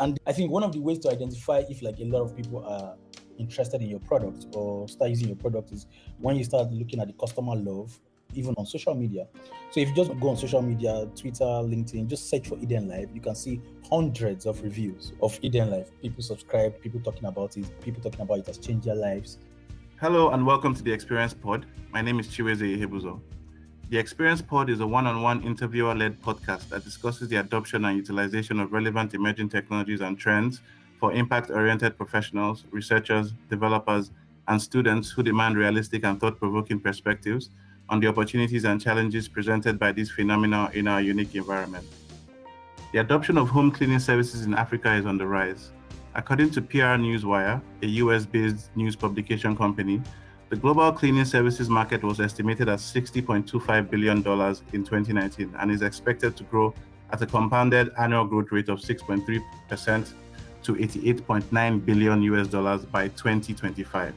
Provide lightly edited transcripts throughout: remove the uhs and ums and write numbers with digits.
And I think one of the ways to identify if like a lot of people are interested in your product or start using your product is when you start looking at the customer love, even on social media. So if you just go on social media, Twitter, LinkedIn, just search for Eden Life, you can see hundreds of reviews of Eden Life. People subscribe, people talking about it, people talking about it has changed their lives. Hello and welcome to the Experience Pod. My name is Chiwueze Ihebuzor. The Experience Pod is a one-on-one interviewer-led podcast that discusses the adoption and utilization of relevant emerging technologies and trends for impact-oriented professionals, researchers, developers, and students who demand realistic and thought-provoking perspectives on the opportunities and challenges presented by these phenomena in our unique environment. The adoption of home cleaning services in Africa is on the rise. According to PR Newswire, a US-based news publication company, the global cleaning services market was estimated at $60.25 billion in 2019 and is expected to grow at a compounded annual growth rate of 6.3% to $88.9 billion by 2025,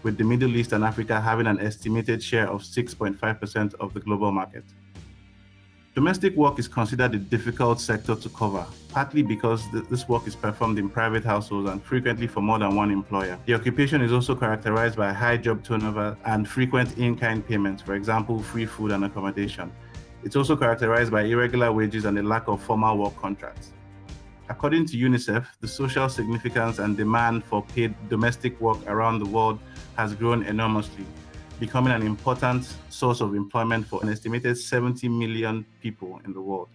with the Middle East and Africa having an estimated share of 6.5% of the global market. Domestic work is considered a difficult sector to cover, partly because this work is performed in private households and frequently for more than one employer. The occupation is also characterized by high job turnover and frequent in-kind payments, for example, free food and accommodation. It's also characterized by irregular wages and a lack of formal work contracts. According to UNICEF, the social significance and demand for paid domestic work around the world has grown enormously, becoming an important source of employment for an estimated 70 million people in the world.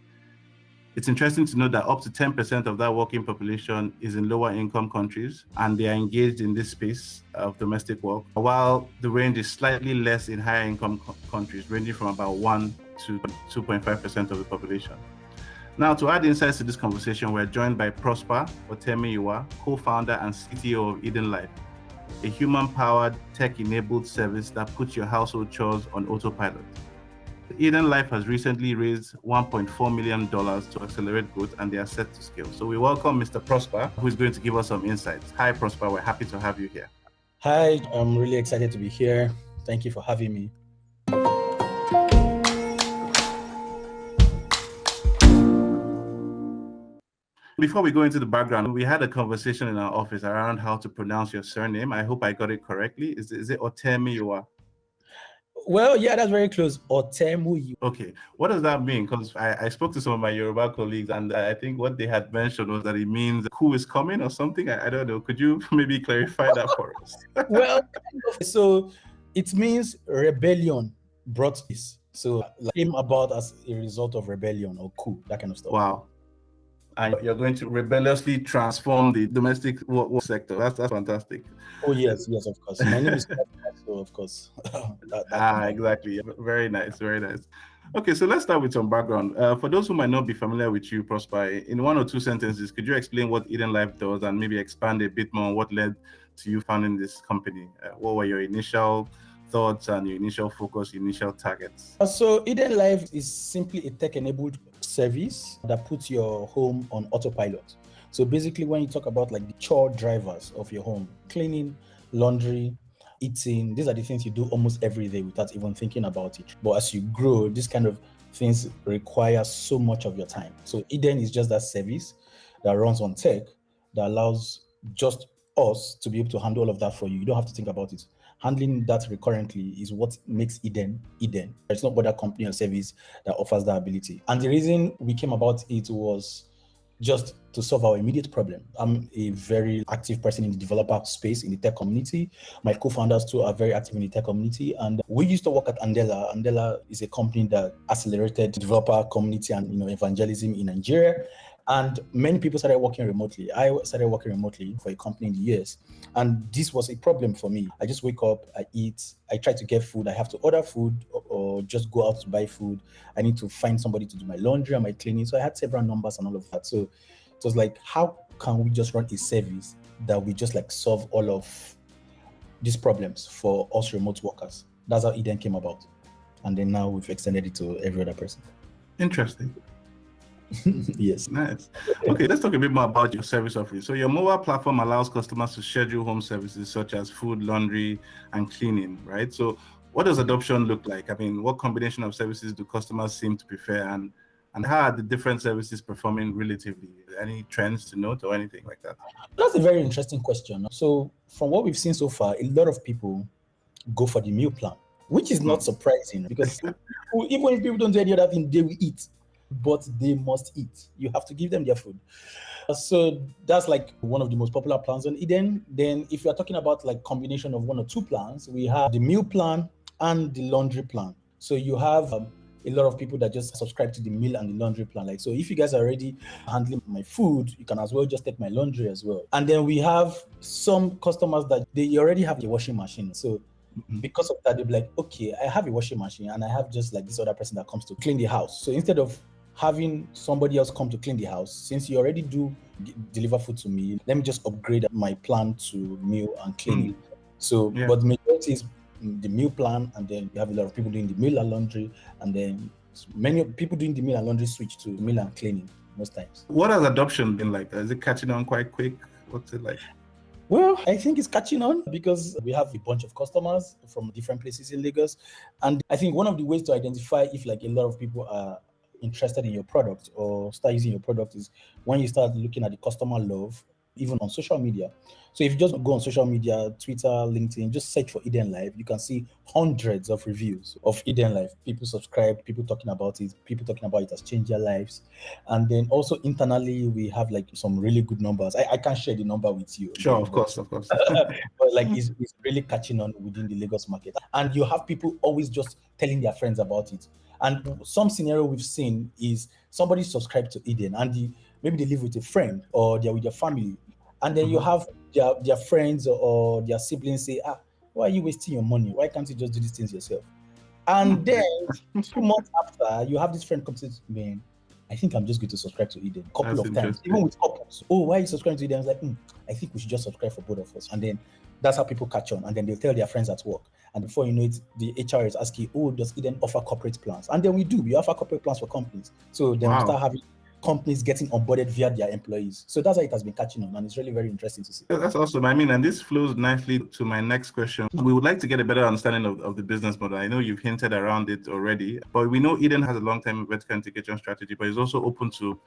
It's interesting to note that up to 10% of that working population is in lower income countries, and they are engaged in this space of domestic work, while the range is slightly less in higher income countries, ranging from about 1 to 2.5% of the population. Now, to add insights to this conversation, we're joined by Prosper Otemuyiwa, co-founder and CTO of Eden Life, a human-powered, tech-enabled service that puts your household chores on autopilot. Eden Life has recently raised $1.4 million to accelerate growth, and they are set to scale. So we welcome Mr. Prosper, who is going to give us some insights. Hi, Prosper. We're happy to have you here. Hi, I'm really excited to be here. Thank you for having me. Before we go into the background, we had a conversation in our office around how to pronounce your surname. I hope I got it correctly. Is it Otemuyiwa? Well, yeah, that's very close. Otemuyiwa. Okay, what does that mean? Because I spoke to some of my Yoruba colleagues, and I think what they had mentioned was that it means who is coming or something. I don't know. Could you maybe clarify that for us? Well, so it means rebellion brought this. So like, came about as a result of rebellion or coup, that kind of stuff. Wow. And you're going to rebelliously transform the domestic work sector. That's fantastic. Oh, yes, of course. My name is so of course. Exactly. Very nice, very nice. Okay, so let's start with some background. For those who might not be familiar with you, Prosper, in one or two sentences, could you explain what Eden Life does and maybe expand a bit more on what led to you founding this company? What were your initial thoughts and your initial focus, initial targets? So Eden Life is simply a tech-enabled service that puts your home on autopilot. So basically, when you talk about like the chore drivers of your home, cleaning, laundry, eating, these are the things you do almost every day without even thinking about it. But as you grow, these kind of things require so much of your time. So Eden is just that service that runs on tech that allows just us to be able to handle all of that for you. You don't have to think about it. Handling that recurrently is what makes Eden. There's no other company or service that offers that ability. And the reason we came about it was just to solve our immediate problem. I'm a very active person in the developer space, in the tech community. My co-founders too are very active in the tech community. And we used to work at Andela. Andela is a company that accelerated developer community and evangelism in Nigeria. And many people started working remotely. I started working remotely for a company in the US. And this was a problem for me. I just wake up, I eat, I try to get food. I have to order food or just go out to buy food. I need to find somebody to do my laundry and my cleaning. So I had several numbers and all of that. So it was like, how can we just run a service that we just like solve all of these problems for us remote workers? That's how Eden came about. And then now we've extended it to every other person. Interesting. Yes. Nice. Okay, let's talk a bit more about your service offering. So your mobile platform allows customers to schedule home services such as food, laundry, and cleaning, right? So what does adoption look like? I mean, what combination of services do customers seem to prefer? And And how are the different services performing relatively? Any trends to note or anything like that? That's a very interesting question. So from what we've seen so far, a lot of people go for the meal plan, which is not surprising because even if people don't do any other thing, they will eat, but they must eat. You have to give them their food. So that's like one of the most popular plans on Eden. Then if you're talking about like combination of one or two plans, we have the meal plan and the laundry plan. So you have a lot of people that just subscribe to the meal and the laundry plan. Like, so if you guys are already handling my food, you can as well just take my laundry as well. And then we have some customers that they already have a washing machine. So because of that, they'll be like, okay, I have a washing machine and I have just like this other person that comes to clean the house. So instead of having somebody else come to clean the house, since you already do deliver food to me, let me just upgrade my plan to meal and cleaning. So, but the majority is the meal plan, and then you have a lot of people doing the meal and laundry, and then many people doing the meal and laundry switch to meal and cleaning most times. What has adoption been like? Is it catching on quite quick? What's it like? Well, I think it's catching on because we have a bunch of customers from different places in Lagos. And I think one of the ways to identify if like a lot of people are interested in your product or start using your product is when you start looking at the customer love, even on social media. So if you just go on social media, Twitter, LinkedIn, just search for Eden Life, you can see hundreds of reviews of Eden Life. People subscribe, people talking about it, people talking about it has changed their lives. And then also internally, we have like some really good numbers. I can't share the number with you. Sure, of course. But like it's really catching on within the Lagos market. And you have people always just telling their friends about it. And some scenario we've seen is somebody subscribed to Eden and maybe they live with a friend or they're with their family. And then you have their friends or their siblings say, why are you wasting your money? Why can't you just do these things yourself? And then 2 months after, you have this friend come to me, I think I'm just going to subscribe to Eden a couple of times, even with couples. Oh, why are you subscribing to Eden? I was like, I think we should just subscribe for both of us. And then that's how people catch on. And then they'll tell their friends at work. And before you know it, the HR is asking, does Eden offer corporate plans? And then we do. We offer corporate plans for companies. So then we start having companies getting onboarded via their employees. So that's how it has been catching on, and it's really very interesting to see. That's awesome. I mean, and this flows nicely to my next question. We would like to get a better understanding of the business model. I know you've hinted around it already, but we know Eden has a long-term vertical integration strategy, but it's also open to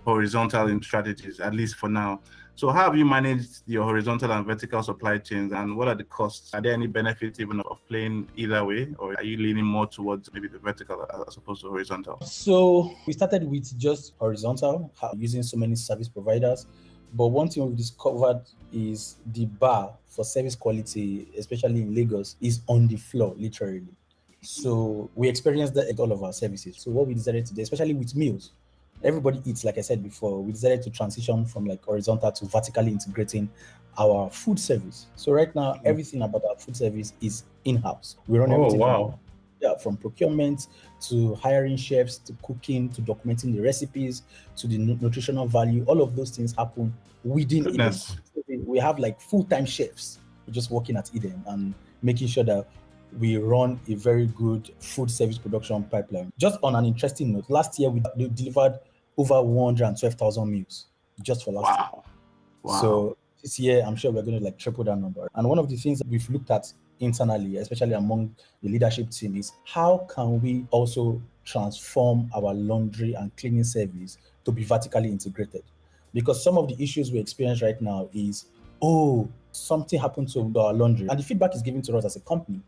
horizontal strategies, at least for now. So how have you managed your horizontal and vertical supply chains, and what are the costs? Are there any benefits even of playing either way, or are you leaning more towards maybe the vertical as opposed to horizontal? So we started with just horizontal, using so many service providers. But one thing we've discovered is the bar for service quality, especially in Lagos, is on the floor, literally. So we experienced that at all of our services. So what we decided to do, especially with meals, everybody eats, like I said before, we decided to transition from like horizontal to vertically integrating our food service. So right now, everything about our food service is in-house. We run everything from procurement to hiring chefs to cooking to documenting the recipes to the nutritional value. All of those things happen within Eden. So we have like full-time chefs just working at Eden and making sure that we run a very good food service production pipeline. Just on an interesting note, last year we delivered over 112,000 meals just for last year. Wow. So this year, I'm sure we're going to like triple that number. And one of the things that we've looked at internally, especially among the leadership team, is how can we also transform our laundry and cleaning service to be vertically integrated? Because some of the issues we experience right now is, something happened to our laundry. And the feedback is given to us as a company.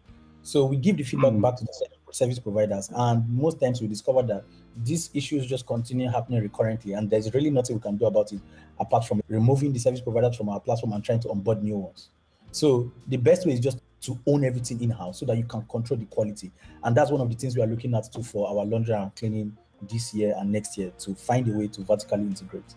So we give the feedback back to the service providers, and most times we discover that these issues just continue happening recurrently, and there's really nothing we can do about it apart from removing the service providers from our platform and trying to onboard new ones. So the best way is just to own everything in-house so that you can control the quality. And that's one of the things we are looking at too for our laundry and cleaning this year and next year, to find a way to vertically integrate.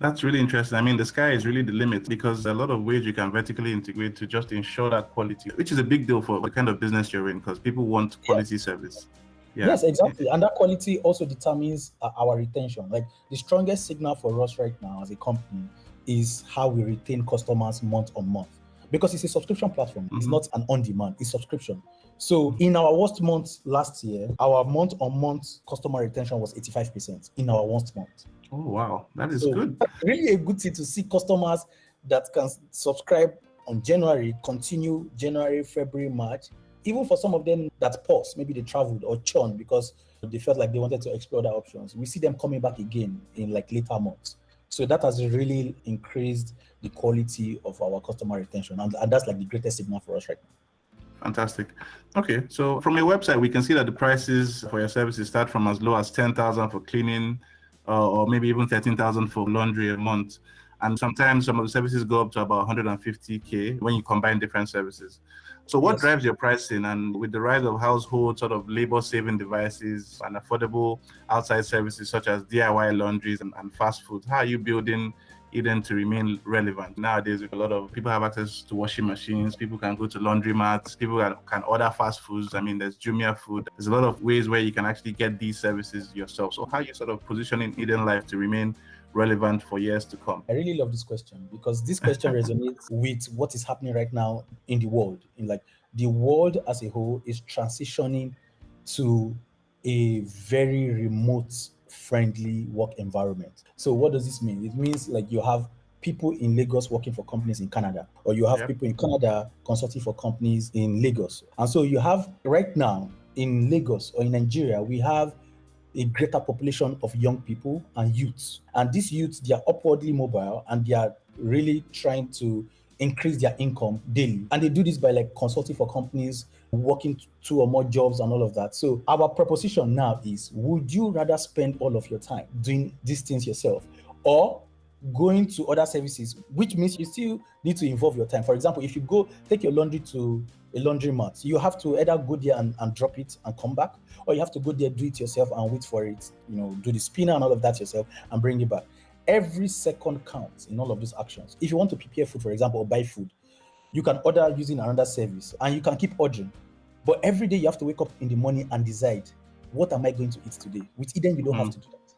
That's really interesting. I mean, the sky is really the limit, because there are a lot of ways you can vertically integrate to just ensure that quality, which is a big deal for the kind of business you're in, because people want quality service. Yeah. Yes, exactly. And that quality also determines our retention. Like the strongest signal for us right now as a company is how we retain customers month on month, because it's a subscription platform. It's not an on-demand, it's subscription. So in our worst month last year, our month-on-month customer retention was 85% in our worst month. Oh, wow. That is good. Really a good thing to see customers that can subscribe on January, continue January, February, March, even for some of them that pause, maybe they traveled or churned because they felt like they wanted to explore other options, we see them coming back again in like later months. So that has really increased the quality of our customer retention. And that's like the greatest signal for us right now. Fantastic. Okay, so from your website, we can see that the prices for your services start from as low as 10,000 for cleaning, or maybe even 13,000 for laundry a month. And sometimes some of the services go up to about 150K when you combine different services. So what drives your pricing? And with the rise of household sort of labor-saving devices and affordable outside services such as DIY laundries and fast food, how are you building Eden to remain relevant? Nowadays, a lot of people have access to washing machines, people can go to laundromats, people can order fast foods. I mean, there's Jumia food. There's a lot of ways where you can actually get these services yourself. So how are you sort of positioning Eden Life to remain relevant for years to come? I really love this question because this question resonates with what is happening right now in the world. In like the world as a whole is transitioning to a very remote friendly work environment. So what does this mean? It means like you have people in Lagos working for companies in Canada, or you have people in Canada consulting for companies in Lagos. And so you have right now in Lagos or in Nigeria, we have a greater population of young people and youths. And these youths, they are upwardly mobile and they are really trying to increase their income daily. And they do this by like consulting for companies, working 2 or more jobs and all of that. So our proposition now is, would you rather spend all of your time doing these things yourself or going to other services, which means you still need to involve your time? For example, if you go take your laundry to a laundromat, you have to either go there and drop it and come back, or you have to go there, do it yourself and wait for it, do the spinner and all of that yourself and bring it back. Every second counts in all of these actions. If you want to prepare food, for example, or buy food, you can order using another service and you can keep ordering. But every day you have to wake up in the morning and decide, what am I going to eat today? With Eden, you don't have to do that.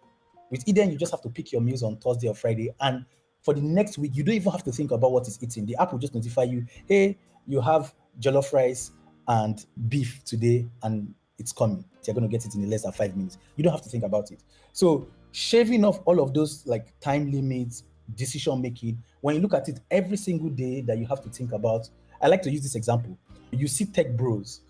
With Eden, you just have to pick your meals on Thursday or Friday. And for the next week, you don't even have to think about what is eating. The app will just notify you, hey, you have jollof rice and beef today, and it's coming. You're going to get it in less than 5 minutes. You don't have to think about it. So shaving off all of those like time limits, decision making, when you look at it every single day that you have to think about. I like to use this example. You see tech bros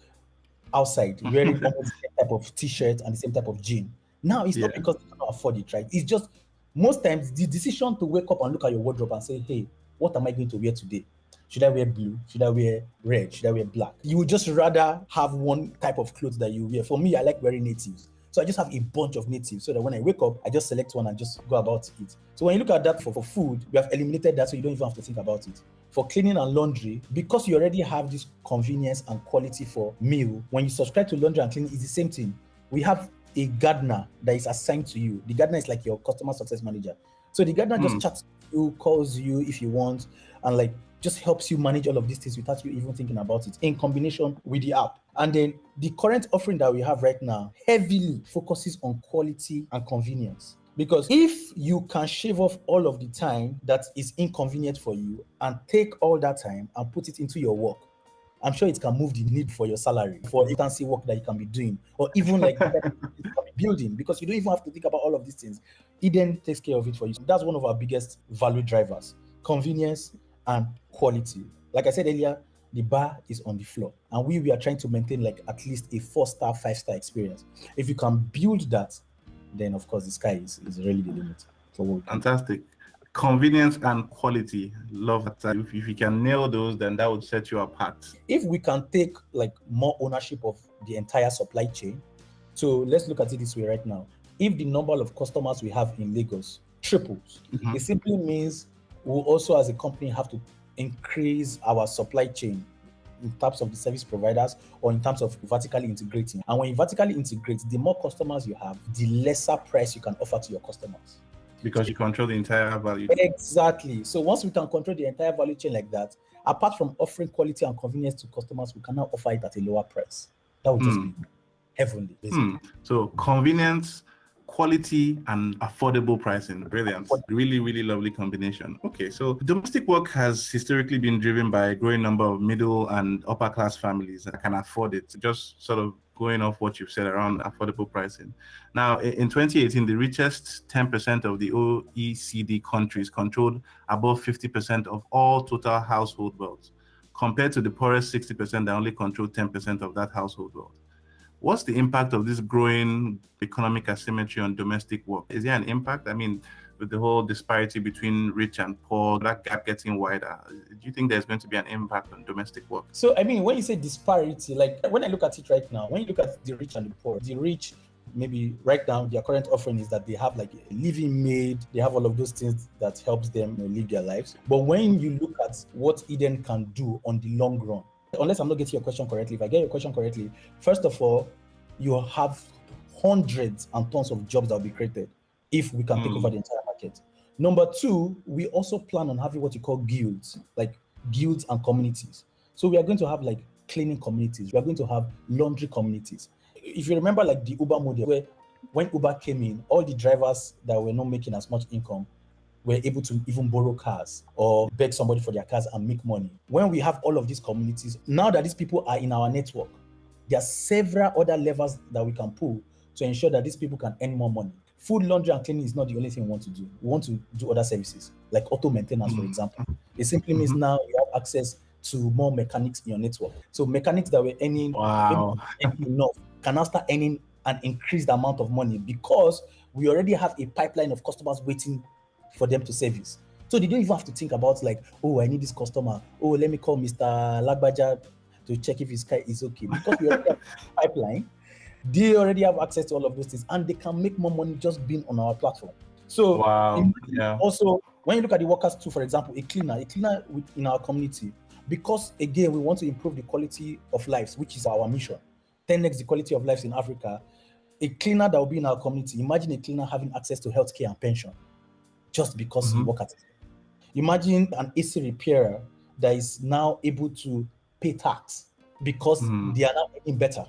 outside wearing almost the same type of t-shirt and the same type of jean. Now, it's not because they cannot afford it, right? It's just most times the decision to wake up and look at your wardrobe and say, hey, what am I going to wear today? Should I wear blue? Should I wear red? Should I wear black? You would just rather have one type of clothes that you wear. For me, I like wearing natives. So I just have a bunch of natives so that when I wake up, I just select one and just go about it. So when you look at that for food, we have eliminated that so you don't even have to think about it. For cleaning and laundry, because you already have this convenience and quality for meal, when you subscribe to laundry and cleaning, it's the same thing. We have a gardener that is assigned to you. The gardener is like your customer success manager. So the gardener just chats you, calls you if you want, and like just helps you manage all of these things without you even thinking about it in combination with the app. And then the current offering that we have right now heavily focuses on quality and convenience. Because if you can shave off all of the time that is inconvenient for you and take all that time and put it into your work, I'm sure it can move the need for your salary, for fancy work that you can be doing, or even like you can be building, because you don't even have to think about all of these things. Eden takes care of it for you. That's one of our biggest value drivers: convenience and quality. Like I said earlier, the bar is on the floor, and we are trying to maintain like at least a 4-star, 5-star experience. If you can build that, then of course the sky is really the limit for what we can. Fantastic. Convenience and quality. Love that. If you can nail those, then that would set you apart. If we can take like more ownership of the entire supply chain, so let's look at it this way right now. If the number of customers we have in Lagos triples, it simply means we'll also as a company have to increase our supply chain in terms of the service providers or in terms of vertically integrating. And when you vertically integrate, the more customers you have, the lesser price you can offer to your customers. Because you control the entire value. Exactly. So once we can control the entire value chain like that, apart from offering quality and convenience to customers, we can now offer it at a lower price. That would just be heavenly, basically. So convenience, quality, and affordable pricing. Brilliant. Really, really lovely combination. Okay, so domestic work has historically been driven by a growing number of middle and upper class families that can afford it. Just sort of going off what you've said around affordable pricing. Now, in 2018, the richest 10% of the OECD countries controlled above 50% of all total household wealth. compared to the poorest 60% that only control 10% of that household wealth. What's the impact of this growing economic asymmetry on domestic work? Is there an impact? I mean, with the whole disparity between rich and poor, that gap getting wider, do you think there's going to be an impact on domestic work? So, I mean, when you say disparity, like when I look at it right now, when you look at the rich and the poor, the rich, maybe right now, their current offering is that they have like a living maid, they have all of those things that helps them live their lives. But when you look at what Eden can do on the long run, unless I'm not getting your question correctly, if I get your question correctly, first of all, you have hundreds and tons of jobs that will be created if we can take over the entire market. Number two, we also plan on having what you call guilds, like guilds and communities. So we are going to have like cleaning communities. We are going to have laundry communities. If you remember like the Uber model, where when Uber came in, all the drivers that were not making as much income were able to even borrow cars or beg somebody for their cars and make money. When we have all of these communities, now that these people are in our network, there are several other levers that we can pull to ensure that these people can earn more money. Food, laundry, and cleaning is not the only thing we want to do. We want to do other services, like auto maintenance, for example. It simply means now you have access to more mechanics in your network. So mechanics that were earning enough can now start earning an increased amount of money because we already have a pipeline of customers waiting for them to service. So they don't even have to think about like, oh, I need this customer. Oh, let me call Mr. Lagbaja to check if his car is okay. Because we already have a pipeline, they already have access to all of those things and they can make more money just being on our platform. So also, when you look at the workers too, for example, a cleaner in our community, because again, we want to improve the quality of lives, which is our mission, 10x the quality of lives in Africa. A cleaner that will be in our community, imagine a cleaner having access to healthcare and pension just because he works at it. Imagine an AC repairer that is now able to pay tax because they are now getting better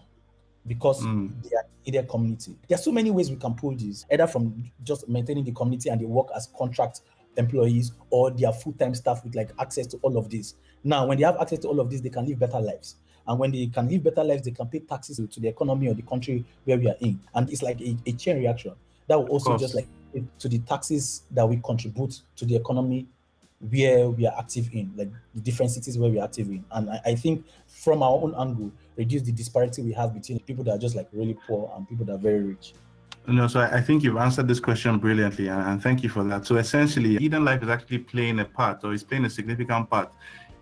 because they are in their community. There are so many ways we can pull this, either from just maintaining the community and they work as contract employees, or they are full-time staff with like access to all of this. Now, when they have access to all of this, they can live better lives. And when they can live better lives, they can pay taxes to the economy or the country where we are in. And it's like a chain reaction that will also just like to the taxes that we contribute to the economy where we are active in, like the different cities where we are active in. And I think from our own angle, reduce the disparity we have between people that are just like really poor and people that are very rich. No, so I think you've answered this question brilliantly, and thank you for that. So essentially, Eden Life is actually playing a part, or is playing a significant part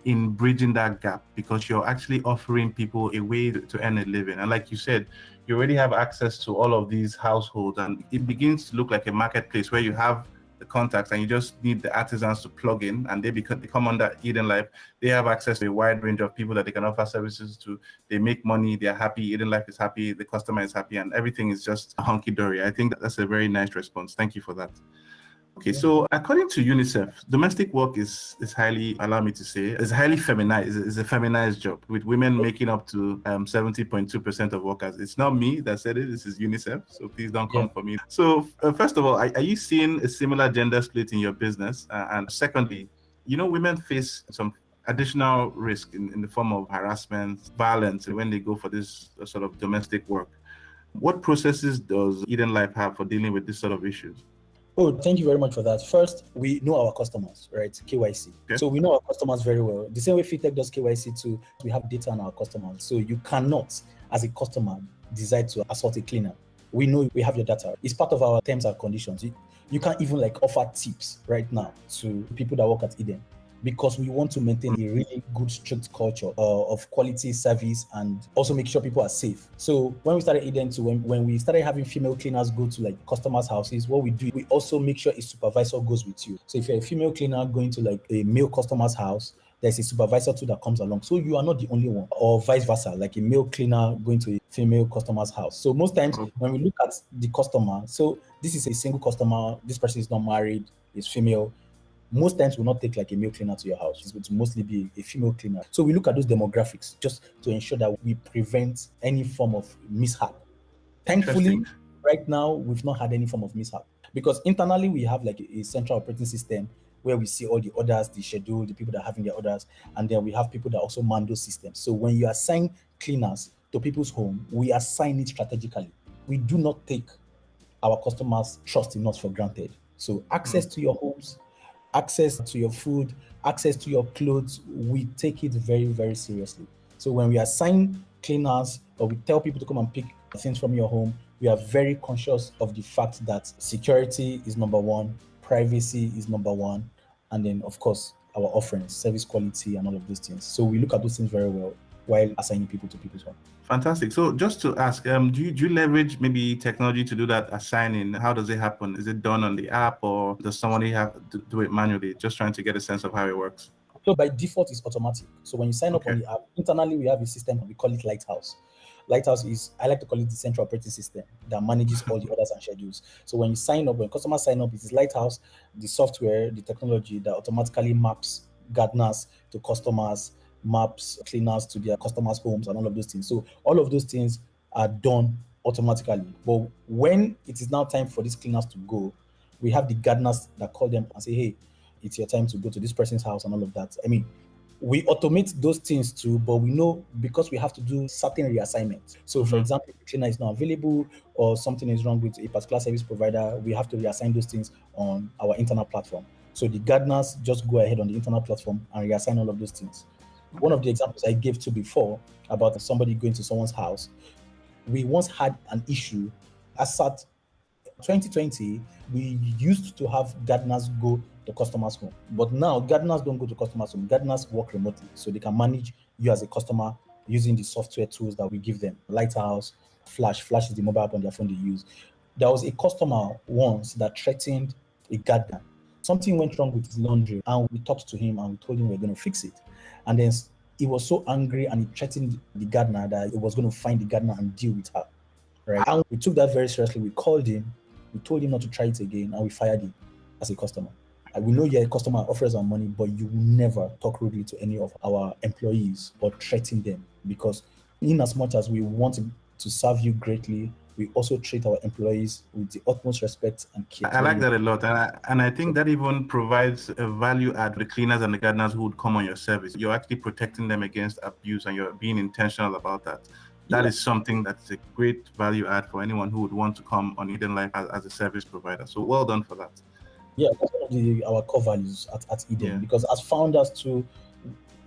in bridging that gap, because you're actually offering people a way to earn a living. And like you said, you already have access to all of these households, and it begins to look like a marketplace where you have the contacts and you just need the artisans to plug in, and they come under Eden Life. They have access to a wide range of people that they can offer services to. They make money, they're happy, Eden Life is happy, the customer is happy, and everything is just hunky-dory. I think that's a very nice response. Thank you for that. Okay, so according to UNICEF, domestic work is highly, allow me to say, is highly feminized. It's a feminized job, with women making up to 70.2% of workers. It's not me that said it, this is UNICEF, so please don't come for me. So first of all, are you seeing a similar gender split in your business? And secondly, women face some additional risk in the form of harassment, violence when they go for this sort of domestic work. What processes does Eden Life have for dealing with this sort of issues? Oh, thank you very much for that. First, we know our customers, right? KYC. Okay. So we know our customers very well. The same way Fintech does KYC too, we have data on our customers. So you cannot, as a customer, decide to assault a cleaner. We know we have your data. It's part of our terms and conditions. You can't even like offer tips right now to people that work at Eden, because we want to maintain a really good, strict culture of quality service and also make sure people are safe. So when we started Eden too, when we started having female cleaners go to like customers' houses, what we do, we also make sure a supervisor goes with you. So if you're a female cleaner going to like a male customer's house, there's a supervisor too that comes along. So you are not the only one, or vice versa, like a male cleaner going to a female customer's house. So most times when we look at the customer, so this is a single customer, this person is not married, is female. Most times we'll not take like a male cleaner to your house. It's going to mostly be a female cleaner. So we look at those demographics just to ensure that we prevent any form of mishap. Thankfully, right now, we've not had any form of mishap, because internally we have like a central operating system where we see all the orders, the schedule, the people that are having their orders, and then we have people that also man those systems. So when you assign cleaners to people's home, we assign it strategically. We do not take our customers' trust in us for granted. So access to your homes, access to your food, access to your clothes, we take it very, very seriously. So when we assign cleaners or we tell people to come and pick things from your home, we are very conscious of the fact that security is number one, privacy is number one, and then of course our offerings, service quality, and all of those things. So we look at those things very well while assigning people to people's home. Fantastic. So just to ask, do you leverage maybe technology to do that assigning? How does it happen? Is it done on the app, or does somebody have to do it manually? Just trying to get a sense of how it works. So by default, it's automatic. So when you sign up on the app, internally we have a system, we call it Lighthouse. Lighthouse is, I like to call it the central operating system that manages all the orders and schedules. So when you sign up, when customers sign up, it is Lighthouse, the software, the technology that automatically maps gardeners to customers, maps cleaners to their customers' homes, and all of those things. So all of those things are done automatically. But when it is now time for these cleaners to go, we have the gardeners that call them and say, hey, it's your time to go to this person's house and all of that. I mean, we automate those things too, but we know because we have to do certain reassignments. So for example, if the cleaner is not available or something is wrong with a particular service provider, we have to reassign those things on our internal platform. So the gardeners just go ahead on the internal platform and reassign all of those things. One of the examples I gave to before about somebody going to someone's house, we once had an issue. As at 2020, we used to have gardeners go to customers' home. But now gardeners don't go to customers' home. Gardeners work remotely, so they can manage you as a customer using the software tools that we give them. Lighthouse, Flash. Flash is the mobile app on their phone they use. There was a customer once that threatened a gardener. Something went wrong with his laundry, and we talked to him and we told him we're going to fix it. And then he was so angry and he threatened the gardener that he was going to find the gardener and deal with her. Right? And we took that very seriously. We called him, we told him not to try it again, and we fired him as a customer. We know you're a customer, offers our money, but you will never talk rudely to any of our employees or threaten them, because in as much as we want to serve you greatly, we also treat our employees with the utmost respect and care. I like that a lot. And I think that even provides a value add to the cleaners and the gardeners who would come on your service. You're actually protecting them against abuse and you're being intentional about that. That is something that's a great value add for anyone who would want to come on Eden Life as a service provider. So well done for that. Yeah, that's one of our core values at Eden, because as founders too,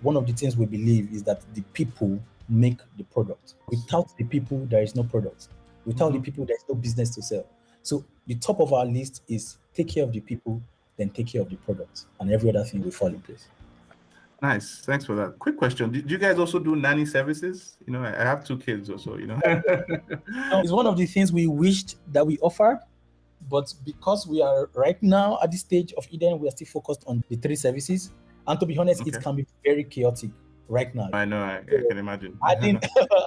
one of the things we believe is that the people make the product. Without the people, there is no product. Without the people, there's no business to sell. So the top of our list is take care of the people, then take care of the product, and every other thing will fall in place. Nice. Thanks for that. Quick question. Do you guys also do nanny services? You know, I have 2 kids also, you know. It's one of the things we wished that we offered, but because we are right now at this stage of Eden, we are still focused on the 3 services. And to be honest, it can be very chaotic right now. I know, I can imagine. Adding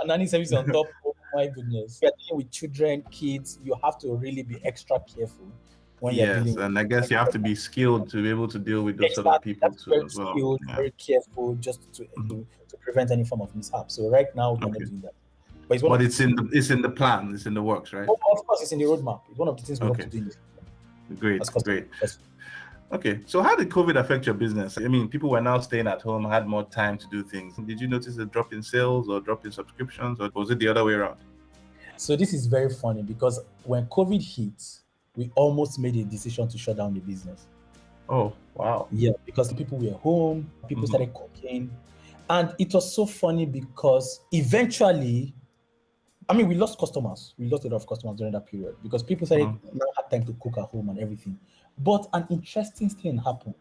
a nanny service on top, oh my goodness. You're dealing with children, kids, you have to really be extra careful. Yes, and I guess you have to be skilled to be able to deal with those sort of people too as well. Skilled, very careful, just to prevent any form of mishap. So right now we're not doing that. But it's in the plan, it's in the works, right? Oh, of course, it's in the roadmap. It's one of the things we want to do. Great. Okay, so how did COVID affect your business? I mean, people were now staying at home, had more time to do things. Did you notice a drop in sales or drop in subscriptions, or was it the other way around? So this is very funny because when COVID hit, we almost made a decision to shut down the business. Oh, wow. Yeah, because the people were home, people started cooking. And it was so funny because eventually, I mean, we lost customers. We lost a lot of customers during that period because people started now had time to cook at home and everything. But an interesting thing happened.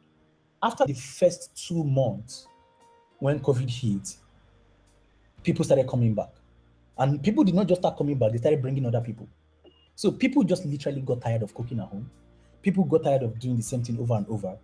After the first 2 months, when COVID hit, people started coming back. And people did not just start coming back, they started bringing other people. So people just literally got tired of cooking at home. People got tired of doing the same thing over and over.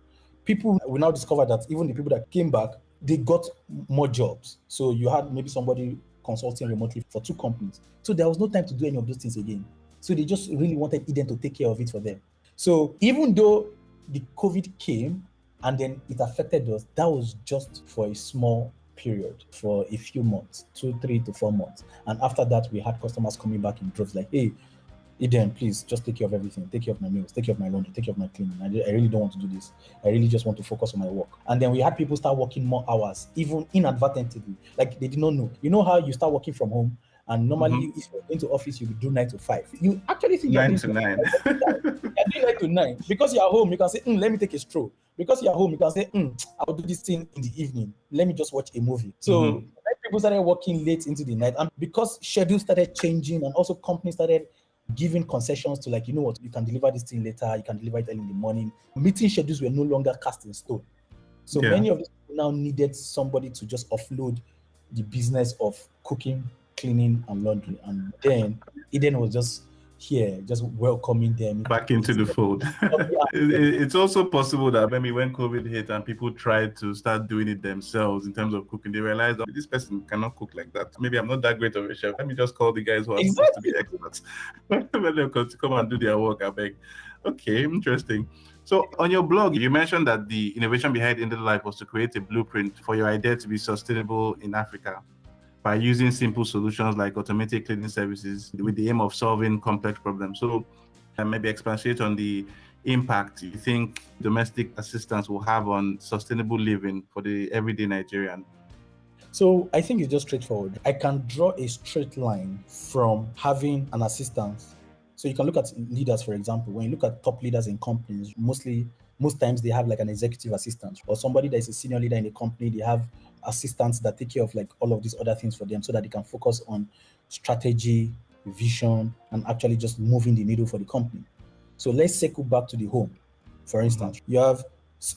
People will now discover that even the people that came back, they got more jobs. So you had maybe somebody consulting remotely for 2 companies. So there was no time to do any of those things again. So they just really wanted Eden to take care of it for them. So even though the COVID came and then it affected us, that was just for a small period, for a few months, 2, 3 to 4 months. And after that, we had customers coming back in droves like, hey, Eden, please just take care of everything. Take care of my meals, take care of my laundry, take care of my cleaning. I really don't want to do this. I really just want to focus on my work. And then we had people start working more hours, even inadvertently. Like they did not know. You know how you start working from home and normally if you're going to office, you do 9 to 5. You actually think 9 to 9. are doing 9 to 9. Because you're home, you can say, let me take a stroll. Because you're home, you can say, I'll do this thing in the evening. Let me just watch a movie. So when people started working late into the night, and because schedules started changing, and also companies started giving concessions to, like, you know what, you can deliver this thing later, you can deliver it early in the morning. Meeting schedules were no longer cast in stone. So many of these people now needed somebody to just offload the business of cooking, cleaning, and laundry. And then Eden was just here, just welcoming them back into the fold. It's also possible that maybe when COVID hit and people tried to start doing it themselves in terms of cooking, they realized that this person cannot cook like that. Maybe I'm not that great of a chef. Let me just call the guys who are supposed to be experts. Let them come and do their work, I beg. Okay, interesting. So on your blog, you mentioned that the innovation behind Indoor Life was to create a blueprint for your idea to be sustainable in Africa by using simple solutions like automated cleaning services with the aim of solving complex problems. So maybe expatiate on the impact you think domestic assistance will have on sustainable living for the everyday Nigerian. So I think it's just straightforward. I can draw a straight line from having an assistant. So you can look at leaders, for example. When you look at top leaders in companies, most times they have like an executive assistant, or somebody that is a senior leader in a company. They have assistants that take care of like all of these other things for them, so that they can focus on strategy, vision, and actually just moving the needle for the company. So let's circle back to the home. For instance, you have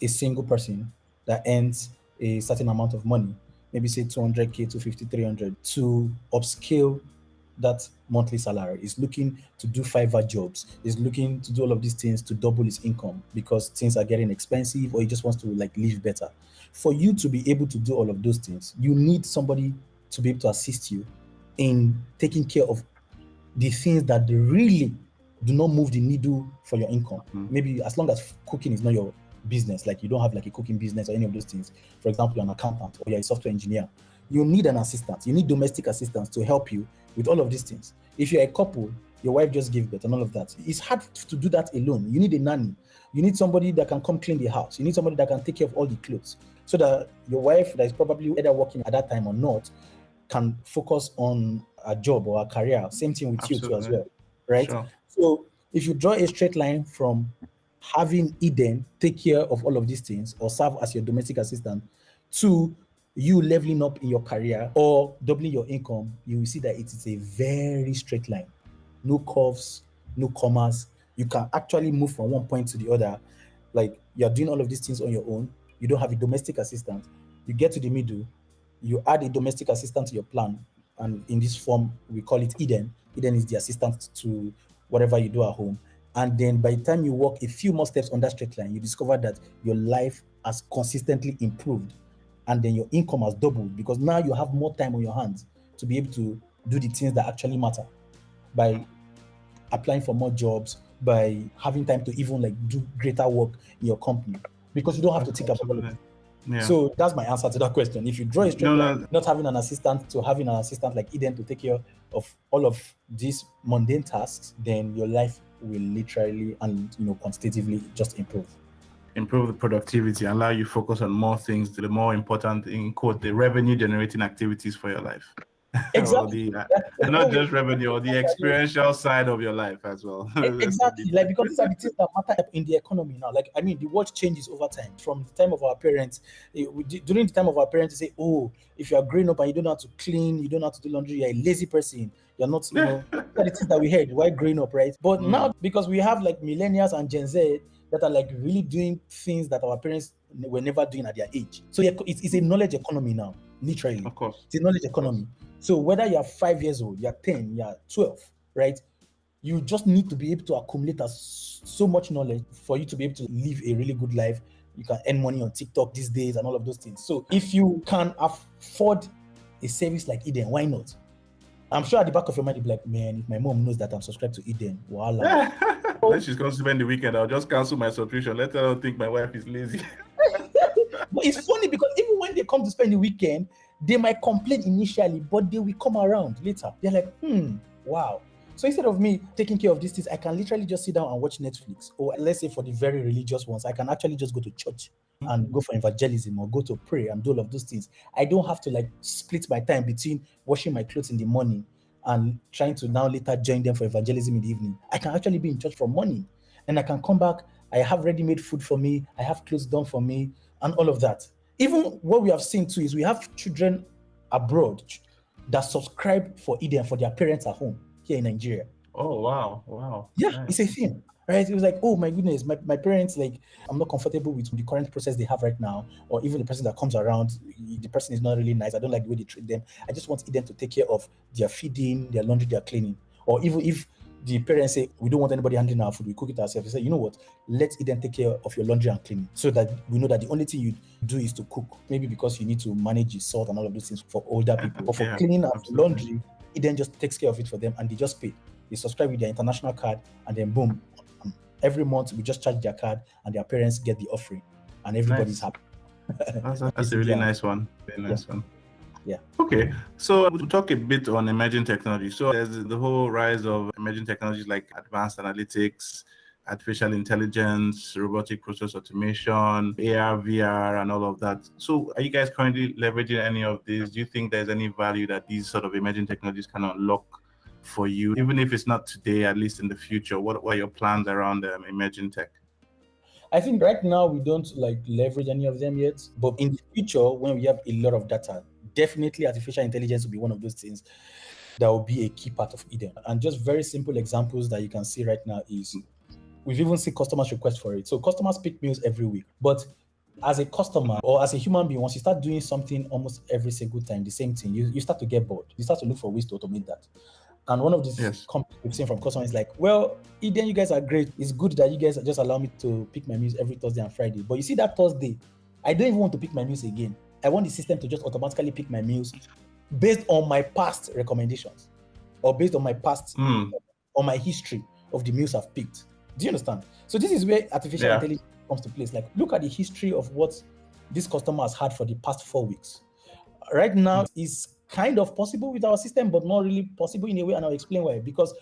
a single person that earns a certain amount of money, maybe say 200K to 300, to upscale that monthly salary. Is looking to do 5 jobs, is looking to do all of these things to double his income because things are getting expensive, or he just wants to like live better. For you to be able to do all of those things, you need somebody to be able to assist you in taking care of the things that really do not move the needle for your income. Maybe as long as cooking is not your business, like you don't have like a cooking business or any of those things. For example, you're an accountant or you're a software engineer. You need an assistant. You need domestic assistants to help you with all of these things. If you're a couple, your wife just gave birth and all of that, it's hard to do that alone. You need a nanny. You need somebody that can come clean the house. You need somebody that can take care of all the clothes, so that your wife that is probably either working at that time or not can focus on a job or a career. Same thing with you too as well, right? Sure. So if you draw a straight line from having Eden take care of all of these things or serve as your domestic assistant to you leveling up in your career or doubling your income, you will see that it is a very straight line. No curves, no commas. You can actually move from one point to the other. Like you're doing all of these things on your own. You don't have a domestic assistant. You get to the middle, you add a domestic assistant to your plan. And in this form, we call it Eden. Eden is the assistant to whatever you do at home. And then by the time you walk a few more steps on that straight line, you discover that your life has consistently improved. And then your income has doubled because now you have more time on your hands to be able to do the things that actually matter, by applying for more jobs, by having time to even like do greater work in your company, because you don't have to think about it. Yeah. So that's my answer to that question. If you draw a straight line, not having an assistant to having an assistant like Eden to take care of all of these mundane tasks, then your life will literally and quantitatively just improve the productivity, allow you focus on more things, the more important, in quote, the revenue generating activities for your life. Exactly. And not just revenue, or the experiential side of your life as well. Exactly. Like, because these are the things that matter in the economy now. Like, I mean, the world changes over time. From the time of our parents, during the time of our parents, they say, oh, if you are growing up and you don't know how to clean, you don't know how to do laundry, you're a lazy person. You're not, these are the things that we heard while growing up, right? But now, because we have like millennials and Gen Z that are like really doing things that our parents were never doing at their age. So it's a knowledge economy now, literally. Of course. It's a knowledge economy. So whether you're 5 years old, you're 10, you're 12, right? You just need to be able to accumulate so much knowledge for you to be able to live a really good life. You can earn money on TikTok these days and all of those things. So if you can afford a service like Eden, why not? I'm sure at the back of your mind, you'll be like, man, if my mom knows that I'm subscribed to Eden, voila. When she's going to spend the weekend, I'll just cancel my subscription. Let her not think my wife is lazy. But it's funny because even when they come to spend the weekend, they might complain initially, but they will come around later. They're like, wow. So instead of me taking care of these things, I can literally just sit down and watch Netflix. Or let's say for the very religious ones, I can actually just go to church and go for evangelism or go to pray and do all of those things. I don't have to like split my time between washing my clothes in the morning and trying to now later join them for evangelism in the evening. I can actually be in church from morning. and I can come back. I have ready-made food for me. I have clothes done for me, and all of that. Even what we have seen too is we have children abroad that subscribe for Eden for their parents at home here in Nigeria. Oh, wow. Yeah, Nice. it's a thing, right? It was like, oh my goodness, my parents, like, I'm not comfortable with the current process they have right now, or even the person that comes around, the person is not really nice. I don't like the way they treat them. I just want Eden to take care of their feeding, their laundry, their cleaning. Or even if the parents say, we don't want anybody handling our food, we cook it ourselves. They say, you know what, let Eden take care of your laundry and cleaning, so that we know that the only thing you do is to cook. Maybe because you need to manage the salt and all of those things for older people. But for cleaning and laundry, Eden just takes care of it for them, and they just pay. They subscribe with their international card, and then boom, every month we just charge their card, and their parents get the offering, and everybody's happy. That's a really nice one. Very nice one. Yeah. Okay, so we'll talk a bit on emerging technology. So there's the whole rise of emerging technologies like advanced analytics, artificial intelligence, robotic process automation, AR, VR, and all of that. So are you guys currently leveraging any of these? Do you think there's any value that these sort of emerging technologies can unlock for you, even if it's not today, at least in the future? What are your plans around emerging tech? I think right now we don't leverage any of them yet, but in the future, when we have a lot of data, definitely artificial intelligence will be one of those things that will be a key part of Eden. And just very simple examples that you can see right now is we've even seen customers request for it. So customers pick meals every week, but as a customer or as a human being, once you start doing something almost every single time, the same thing, you start to get bored. You start to look for ways to automate that. And one of these complaints we've seen from customers is like, well, Eden, you guys are great. It's good that you guys just allow me to pick my meals every Thursday and Friday. But you see that Thursday, I don't even want to pick my meals again. I want the system to just automatically pick my meals based on my past recommendations, or based on my past, or my history of the meals I've picked. Do you understand? So this is where artificial intelligence comes to place. Like, look at the history of what this customer has had for the past 4 weeks. Right now, it's kind of possible with our system, but not really possible in a way, and I'll explain why. Because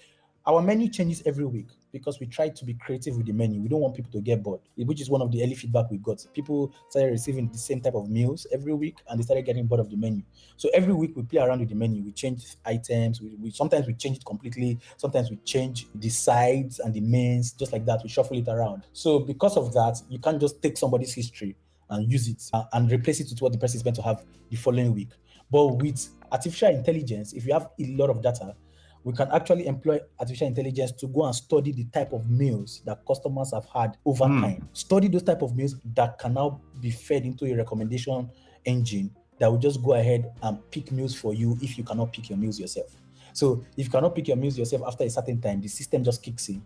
our menu changes every week, because we try to be creative with the menu. We don't want people to get bored, which is one of the early feedback we got. People started receiving the same type of meals every week, and they started getting bored of the menu. So every week we play around with the menu. We change items. We sometimes we change it completely. Sometimes we change the sides and the mains, just like that. We shuffle it around. So because of that, you can't just take somebody's history and use it and replace it with what the person is meant to have the following week. But with artificial intelligence, if you have a lot of data, we can actually employ artificial intelligence to go and study the type of meals that customers have had over time. Study those type of meals that can now be fed into a recommendation engine that will just go ahead and pick meals for you if you cannot pick your meals yourself. So if you cannot pick your meals yourself after a certain time, the system just kicks in,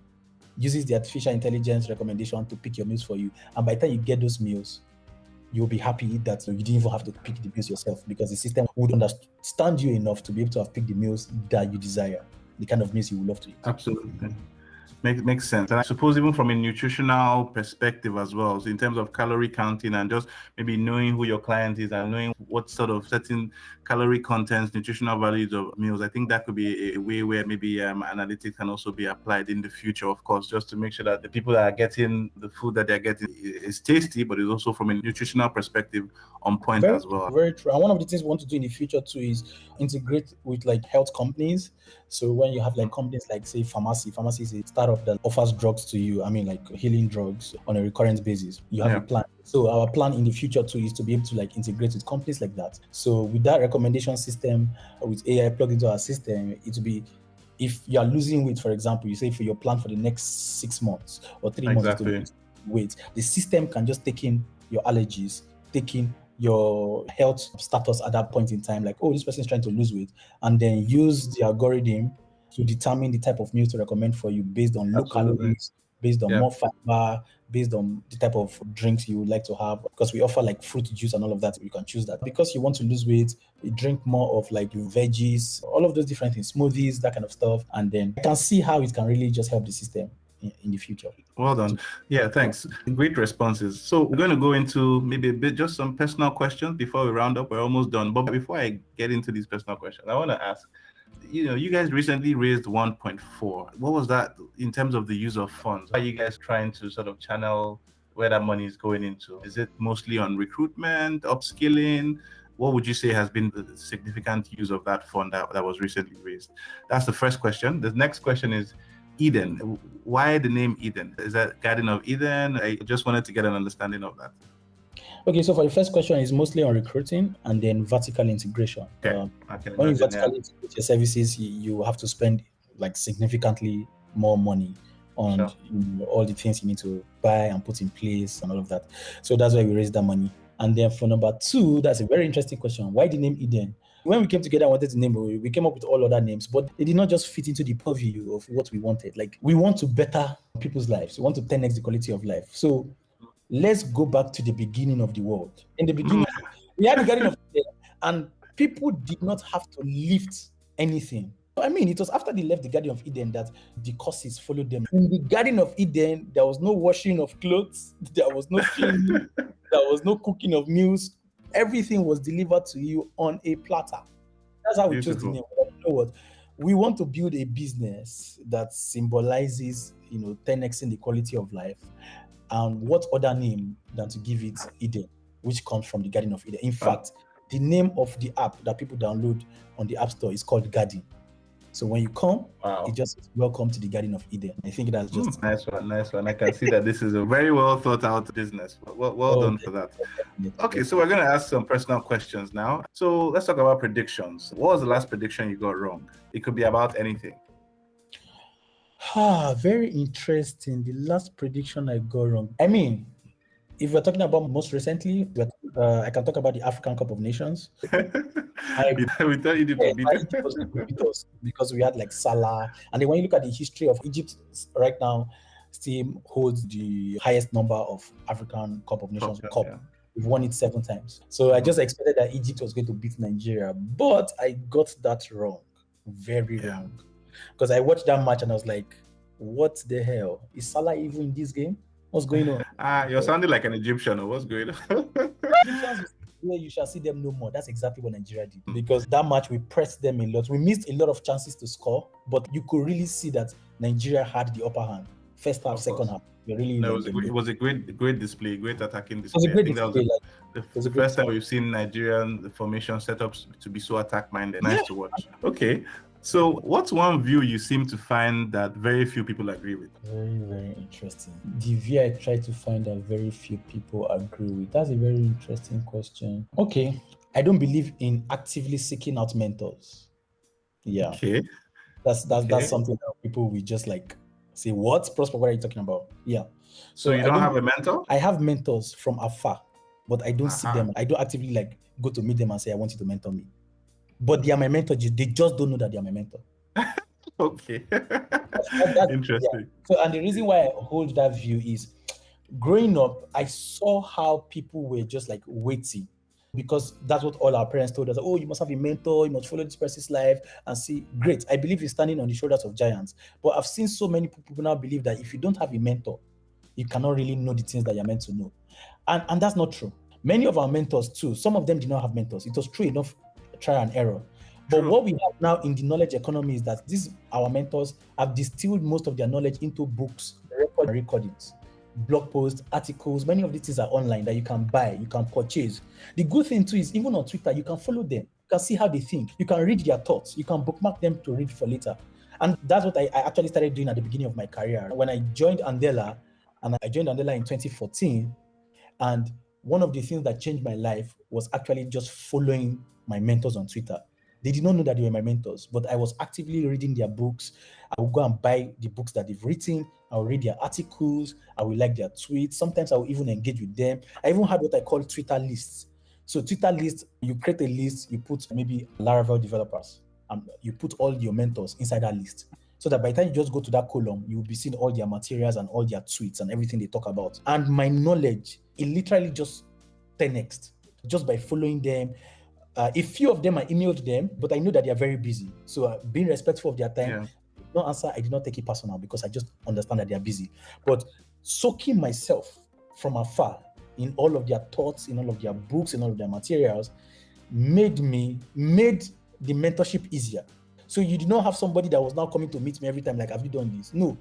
uses the artificial intelligence recommendation to pick your meals for you. And by the time you get those meals, you'll be happy that you didn't even have to pick the meals yourself, because the system would understand you enough to be able to have picked the meals that you desire, the kind of meals you would love to eat. Absolutely. Makes sense. And I suppose even from a nutritional perspective as well, so in terms of calorie counting and just maybe knowing who your client is and knowing what sort of certain calorie contents, nutritional values of meals, I think that could be a way where maybe analytics can also be applied in the future, of course, just to make sure that the people that are getting the food that they're getting is tasty, but it's also from a nutritional perspective on point as well. Very true. And one of the things we want to do in the future too is integrate with health companies. So when you have companies like, say, pharmacy is a startup that offers drugs to you, healing drugs on a recurrent basis. You have a plan. So our plan in the future too is to be able to integrate with companies like that. So with that recommendation system, with AI plugged into our system, it will be, if you are losing weight, for example, you say for your plan for the next 6 months or 3 months to lose weight, the system can just take in your allergies, take in your health status at that point in time, like, oh, this person is trying to lose weight, and then use the algorithm to determine the type of meal to recommend for you based on low calories, based on more fiber, based on the type of drinks you would like to have. Because we offer fruit juice and all of that, you can choose that. Because you want to lose weight, you drink more of veggies, all of those different things, smoothies, that kind of stuff, and then you can see how it can really just help the system in the future. Well done. Yeah, thanks. Great responses. So we're going to go into maybe a bit, just some personal questions before we round up. We're almost done. But before I get into these personal questions, I want to ask, you guys recently raised 1.4. What was that in terms of the use of funds? Are you guys trying to sort of channel where that money is going into? Is it mostly on recruitment, upskilling? What would you say has been the significant use of that fund that was recently raised? That's the first question. The next question is, Eden. Why the name Eden? Is that Garden of Eden? I just wanted to get an understanding of that. Okay, so for the first question, it's mostly on recruiting and then vertical integration. Okay, I can when you imagine, vertically integrate your services, you have to spend like significantly more money on Sure. all the things you need to buy and put in place and all of that. So that's why we raised that money. And then for number two, that's a very interesting question. Why the name Eden? When we came together and wanted to name it, we came up with all other names, but they did not just fit into the purview of what we wanted. Like, we want to better people's lives. We want to 10x the quality of life. So let's go back to the beginning of the world. In the beginning, we had the Garden of Eden, and people did not have to lift anything. I mean, it was after they left the Garden of Eden that the curses followed them. In the Garden of Eden, there was no washing of clothes, there was no cleaning, there was no cooking of meals. Everything was delivered to you on a platter. That's how we chose the name. But you know what? We want to build a business that symbolizes, 10xing the quality of life. And what other name than to give it Eden, which comes from the Garden of Eden. In fact, the name of the app that people download on the App Store is called Garden. So when you come, it just says, welcome to the Garden of Eden. I think that's just nice one. I can see that this is a very well thought out business. Well done for that. Okay, so we're going to ask some personal questions now. So let's talk about predictions. What was the last prediction you got wrong? It could be about anything. Very interesting. The last prediction I got wrong. I mean, if we're talking about most recently, I can talk about the African Cup of Nations. We thought Egypt would beat us because we had like Salah. And then when you look at the history of Egypt right now, still holds the highest number of African Cup of Nations Cup. Yeah. We've won it 7 times. So I just expected that Egypt was going to beat Nigeria, but I got that wrong. Very wrong. Because I watched that match and I was like, what the hell? Is Salah even in this game? What's going on? You're sounding like an Egyptian. Or what's going on? Where you shall see them no more. That's exactly what Nigeria did. Because that match, we pressed them a lot. We missed a lot of chances to score, but you could really see that Nigeria had the upper hand. First half, second half. It was a great display, great attacking display. That was the first time we've seen Nigerian formation setups to be so attack-minded. Nice to watch. Okay. So what's one view you seem to find that very few people agree with? Very, very interesting. The view I try to find that very few people agree with. That's a very interesting question. Okay. I don't believe in actively seeking out mentors. Yeah. Okay. That's something that people will just like say, what? Prosper, what are you talking about? Yeah. So you don't have a mentor? I have mentors from afar, but I don't see them. I don't actively like go to meet them and say, I want you to mentor me. But they are my mentor. They just don't know that they are my mentor. Okay. Interesting. Yeah. So, and the reason why I hold that view is, growing up, I saw how people were just like waiting, because that's what all our parents told us. Oh, you must have a mentor. You must follow this person's life and see. Great. I believe you're standing on the shoulders of giants. But I've seen so many people now believe that if you don't have a mentor, you cannot really know the things that you're meant to know. And that's not true. Many of our mentors too, some of them did not have mentors. It was true enough, try and error. But what we have now in the knowledge economy is that our mentors have distilled most of their knowledge into books, recordings, blog posts, articles. Many of these things are online that you can buy, you can purchase. The good thing too is, even on Twitter, you can follow them. You can see how they think. You can read their thoughts. You can bookmark them to read for later. And that's what I actually started doing at the beginning of my career. When I joined Andela, and I joined Andela in 2014, and one of the things that changed my life was actually just following my mentors on Twitter. They did not know that they were my mentors, but I was actively reading their books. I would go and buy the books that they've written. I will read their articles. I will like their tweets. Sometimes I will even engage with them. I even had what I call Twitter lists. So Twitter lists, you create a list, you put maybe Laravel developers, and you put all your mentors inside that list. So that by the time you just go to that column, you will be seeing all their materials and all their tweets and everything they talk about. And my knowledge, it literally just 10x'd just by following them. A few of them I emailed them, but I know that they are very busy. So being respectful of their time, no answer, I did not take it personal because I just understand that they are busy. But soaking myself from afar in all of their thoughts, in all of their books, in all of their materials, made the mentorship easier. So you did not have somebody that was now coming to meet me every time, like, have you done this? No.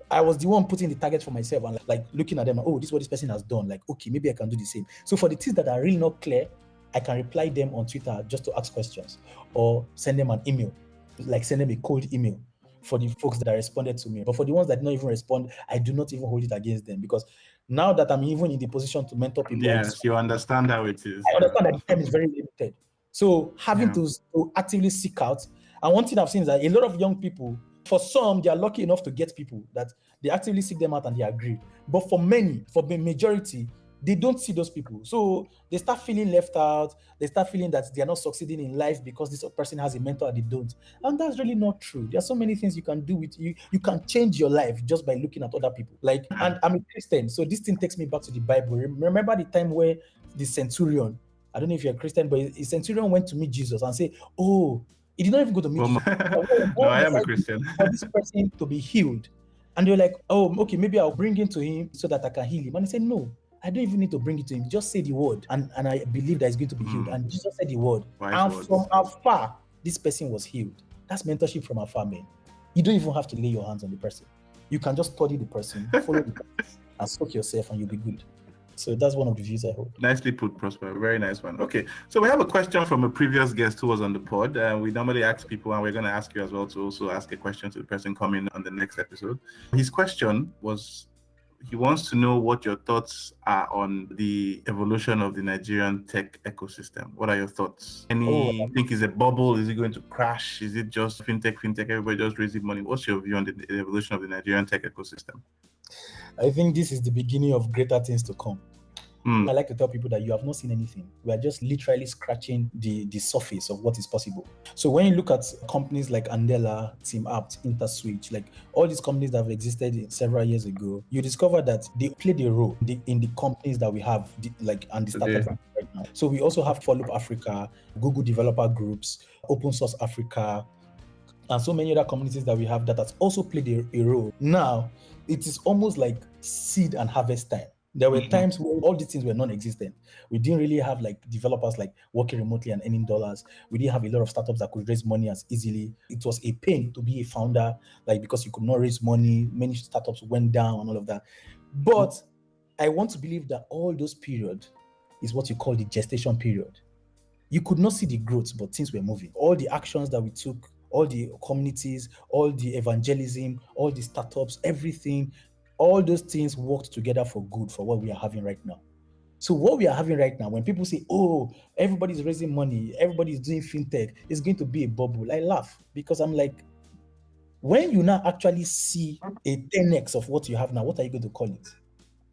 I was the one putting the target for myself and like looking at them, oh, this is what this person has done. Like, okay, maybe I can do the same. So for the things that are really not clear, I can reply them on Twitter just to ask questions or send them an email, like send them a cold email. for the folks that responded to me. But for the ones that did not even respond, I do not even hold it against them, because now that I'm even in the position to mentor people, Yes, you understand how it is. I understand that the time is very limited. So having to actively seek out. And one thing I've seen is that a lot of young people, for some, they are lucky enough to get people that they actively seek them out and they agree. But for many, for the majority, they don't see those people. So they start feeling left out. They start feeling that they are not succeeding in life because this person has a mentor and they don't. And that's really not true. There are so many things you can do with you. You can change your life just by looking at other people. Like, and I'm a Christian, so this thing takes me back to the Bible. Remember the time where the centurion, I don't know if you're a Christian, but a centurion went to meet Jesus and say, "Oh, he did not even go to meet Jesus. No, I am a Christian. For this person to be healed." And they're like, "Oh, okay, maybe I'll bring him to him so that I can heal him." And he said, "No, I don't even need to bring it to him. Just say the word, and I believe that he's going to be healed." And Jesus said the word. And from afar, this person was healed. That's mentorship from afar, man. You don't even have to lay your hands on the person. You can just study the person, follow the person, and soak yourself, and you'll be good. So that's one of the views I hold. Nicely put, Prosper. Very nice one. Okay, so we have a question from a previous guest who was on the pod. We normally ask people, and we're going to ask you as well to also ask a question to the person coming on the next episode. His question was, he wants to know what your thoughts are on the evolution of the Nigerian tech ecosystem. What are your thoughts? Think is a bubble? Is it going to crash? Is it just fintech, everybody just raising money? What's your view on the evolution of the Nigerian tech ecosystem? I think this is the beginning of greater things to come. I like to tell people that you have not seen anything. We are just literally scratching the surface of what is possible. So when you look at companies like Andela, TeamApt, InterSwitch, like all these companies that have existed several years ago, you discover that they played a role in the companies that we have, and the startups right now. So we also have Follow Africa, Google Developer Groups, Open Source Africa, and so many other communities that we have that has also played a role. Now, it is almost like seed and harvest time. There were times where all these things were non-existent. We didn't really have like developers like working remotely and earning dollars. We didn't have a lot of startups that could raise money as easily. It was a pain to be a founder, because you could not raise money. Many startups went down and all of that. But I want to believe that all those periods is what you call the gestation period. You could not see the growth, but things were moving. All the actions that we took, all the communities, all the evangelism, all the startups, everything, all those things worked together for good for what we are having right now. So what we are having right now, when people say, "Oh, everybody's raising money, everybody's doing fintech, it's going to be a bubble," I laugh, because I'm like, when you now actually see a 10x of what you have now, what are you going to call it?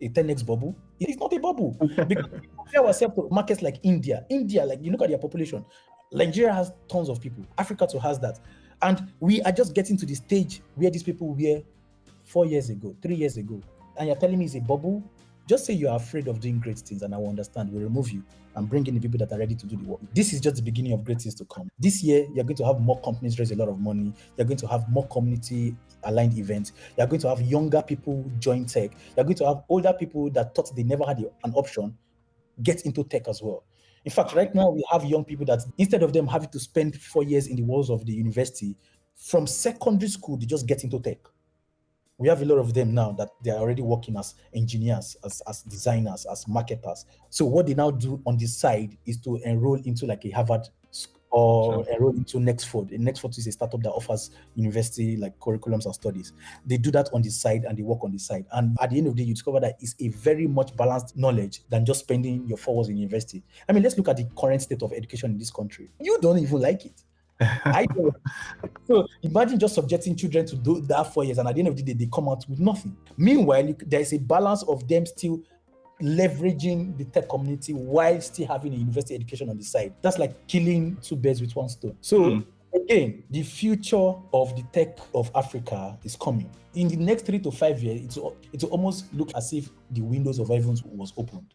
A 10x bubble? It is not a bubble. Because we compare ourselves to markets like India. Like, you look at their population. Nigeria has tons of people. Africa too has that. And we are just getting to the stage where these people were 4 years ago, 3 years ago. And you're telling me it's a bubble? Just say you are afraid of doing great things and I will understand. We'll remove you and bring in the people that are ready to do the work. This is just the beginning of great things to come. This year, you're going to have more companies raise a lot of money. You're going to have more community-aligned events. You're going to have younger people join tech. You're going to have older people that thought they never had an option get into tech as well. In fact, right now, we have young people that instead of them having to spend 4 years in the walls of the university, from secondary school, they just get into tech. We have a lot of them now that they are already working as engineers, as designers, as marketers. So what they now do on the side is to enroll into like a Harvard or enroll into Nextford. Nextford is a startup that offers university like curriculums and studies. They do that on the side and they work on the side. And at the end of the day, you discover that it's a very much balanced knowledge than just spending your 4 years in university. I mean, let's look at the current state of education in this country. You don't even like it. I don't. So imagine just subjecting children to do that 4 years, and at the end of the day, they come out with nothing. Meanwhile, there's a balance of them still leveraging the tech community while still having a university education on the side. That's like killing two birds with one stone. So again, the future of the tech of Africa is coming. In the next 3 to 5 years, it will almost look as if the windows of heaven was opened.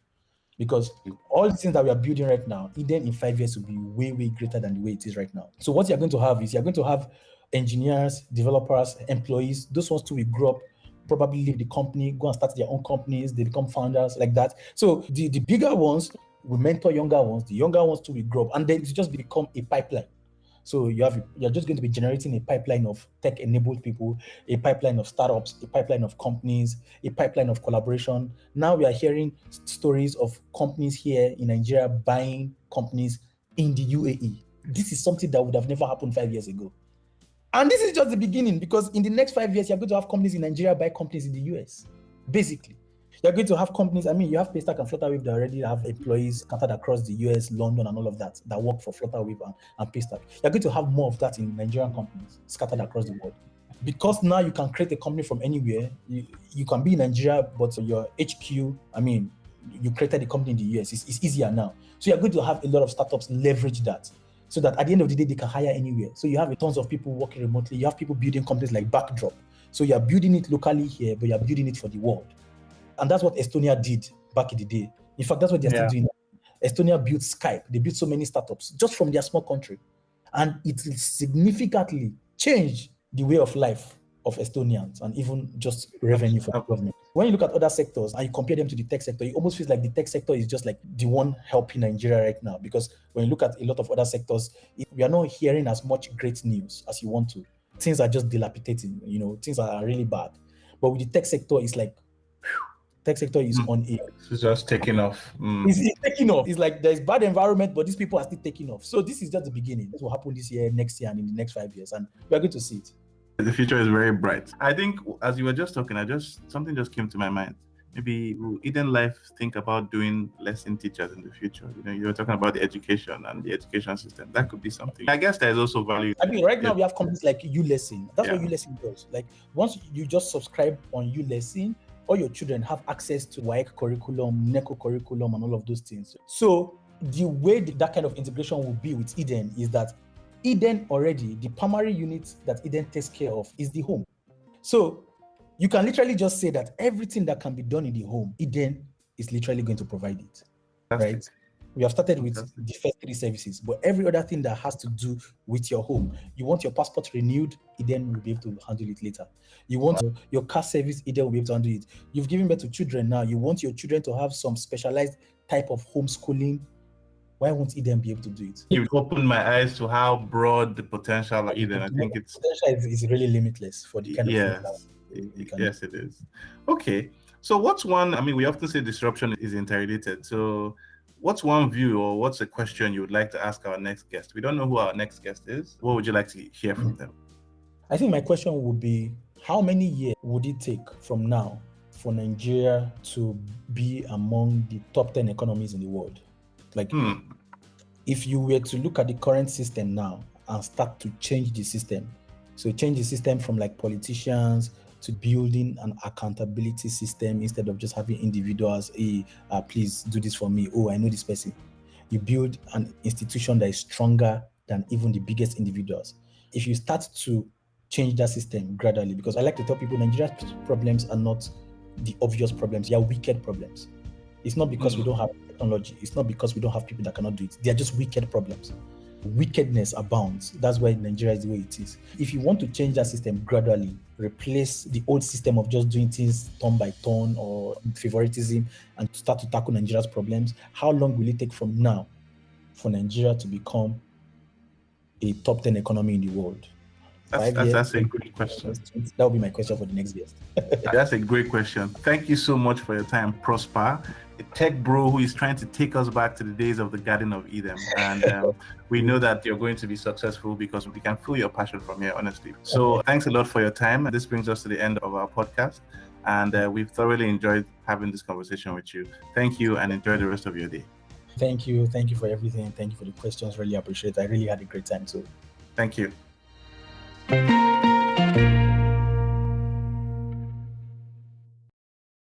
Because all the things that we are building right now, even in 5 years, will be way, way greater than the way it is right now. So what you're going to have is you're going to have engineers, developers, employees. Those ones too will grow up, probably leave the company, go and start their own companies. They become founders like that. So the bigger ones will mentor younger ones. The younger ones too will grow up, and then it just become a pipeline. So you're just going to be generating a pipeline of tech-enabled people, a pipeline of startups, a pipeline of companies, a pipeline of collaboration. Now we are hearing stories of companies here in Nigeria buying companies in the UAE. This is something that would have never happened 5 years ago. And this is just the beginning, because in the next 5 years, you're going to have companies in Nigeria buy companies in the US. Basically, you're going to have companies. I mean, you have Paystack and Flutterwave that already have employees scattered across the US, London, and all of that work for Flutterwave and Paystack. You're going to have more of that in Nigerian companies scattered across the world. Because now you can create a company from anywhere. You can be in Nigeria, but your HQ, I mean, you created a company in the US. It's easier now. So you're going to have a lot of startups leverage that, so that at the end of the day, they can hire anywhere. So you have tons of people working remotely. You have people building companies like Backdrop. So you're building it locally here, but you're building it for the world. And that's what Estonia did back in the day. In fact, that's what they're still doing. Estonia built Skype. They built so many startups just from their small country. And it significantly changed the way of life of Estonians and even just revenue for the government. When you look at other sectors and you compare them to the tech sector, it almost feels like the tech sector is just like the one helping Nigeria right now. Because when you look at a lot of other sectors, we are not hearing as much great news as you want to. Things are just dilapidating, things are really bad. But with the tech sector, it's like, tech sector is on air. It's just taking off. It's taking off. It's like there's bad environment, but these people are still taking off. So this is just the beginning. This will happen this year, next year, and in the next 5 years. And we are going to see it. The future is very bright. I think as you were just talking, something just came to my mind. Maybe will Eden Life think about doing lesson teachers in the future? You were talking about the education and the education system. That could be something. I guess there is also value. I mean, right now we have companies like ULesson. That's what ULesson does. Like once you just subscribe on ULesson, all your children have access to WAEC curriculum, NECO curriculum, and all of those things. So the way that kind of integration will be with Eden is that Eden already, the primary unit that Eden takes care of is the home. So you can literally just say that everything that can be done in the home, Eden is literally going to provide it, right? We have started with the first 3 services, but every other thing that has to do with your home, you want your passport renewed, Eden will be able to handle it later. You want your car service, Eden will be able to handle it. You've given birth to children now, you want your children to have some specialized type of homeschooling. Why won't Eden be able to do it? You've opened my eyes to how broad the potential of Eden. I think it's potential is really limitless for the kind of yes, it is. Okay, so what's one? I mean, we often say disruption is interrelated. So, what's one view or what's a question you would like to ask our next guest? We don't know who our next guest is. What would you like to hear from them? I think my question would be, how many years would it take from now for Nigeria to be among the top 10 economies in the world? Like, if you were to look at the current system now and start to change the system, so change the system from like politicians to building an accountability system instead of just having individuals, please do this for me. Oh, I know this person. You build an institution that is stronger than even the biggest individuals. If you start to change that system gradually, because I like to tell people Nigeria's problems are not the obvious problems, they are wicked problems. It's not because we don't have technology. It's not because we don't have people that cannot do it. They are just wicked problems. Wickedness abounds. That's why Nigeria is the way it is. If you want to change that system gradually, replace the old system of just doing things turn by turn or favoritism and start to tackle Nigeria's problems, how long will it take from now for Nigeria to become a top 10 economy in the world? That's a great question. That will be my question for the next guest. That's a great question. Thank you so much for your time, Prosper, a tech bro who is trying to take us back to the days of the Garden of Eden. And we know that you're going to be successful because we can feel your passion from here, honestly. So Thanks a lot for your time. This brings us to the end of our podcast. And we've thoroughly enjoyed having this conversation with you. Thank you and enjoy the rest of your day. Thank you. Thank you for everything. Thank you for the questions. Really appreciate it. I really had a great time too. Thank you.